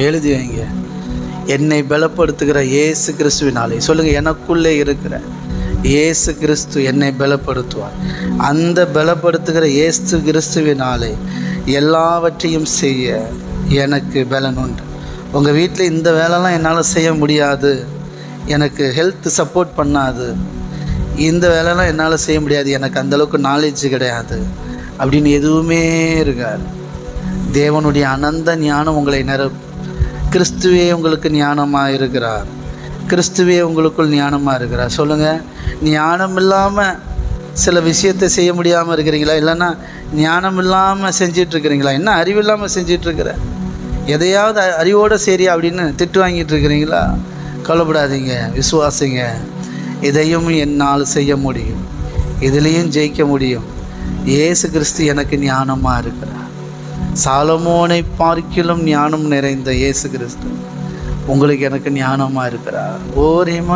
எழுதி வைங்க. என்னை பலப்படுத்துகிற இயேசு கிறிஸ்துவினாலே. சொல்லுங்கள், எனக்குள்ளே இருக்கிற இயேசு கிறிஸ்து என்னை பலப்படுத்துவார். அந்த பலப்படுத்துகிற இயேசு கிறிஸ்துவினாலே எல்லாவற்றையும் செய்ய எனக்கு பலன் உண்டு. உங்கள் வீட்டில் இந்த வேலைலாம் என்னால் செய்ய முடியாது, எனக்கு ஹெல்த் சப்போர்ட் பண்ணாது, இந்த வேலைலாம் என்னால் செய்ய முடியாது, எனக்கு அந்தளவுக்கு நாலேஜ் கிடையாது அப்படின்னு எதுவுமே இருக்காது. தேவனுடைய அனந்த ஞானம் உங்களை கிறிஸ்துவே உங்களுக்கு ஞானமாக இருக்கிறார். கிறிஸ்துவே உங்களுக்குள் ஞானமாக இருக்கிறார். சொல்லுங்கள், ஞானம் இல்லாமல் சில விஷயத்தை செய்ய முடியாமல் இருக்கிறீங்களா? இல்லைன்னா ஞானம் இல்லாமல் செஞ்சிட்ருக்கிறீங்களா? என்ன அறிவில்லாமல் செஞ்சிட்ருக்கிற? எதையாவது அறிவோடு சரி அப்படின்னு திட்டு வாங்கிட்டு இருக்கிறீங்களா? கவலைப்படாதீங்க, விசுவாசிங்க. இதையும் என்னால் செய்ய முடியும், இதுலேயும் ஜெயிக்க முடியும். இயேசு கிறிஸ்து எனக்கு ஞானமாக இருக்கிறார். சாலமோனை பார்க்கிலும் ஞானம் நிறைந்த இயேசு கிறிஸ்து உங்களுக்கு எனக்கு ஞானமாக இருக்கிறார். ஓரேமா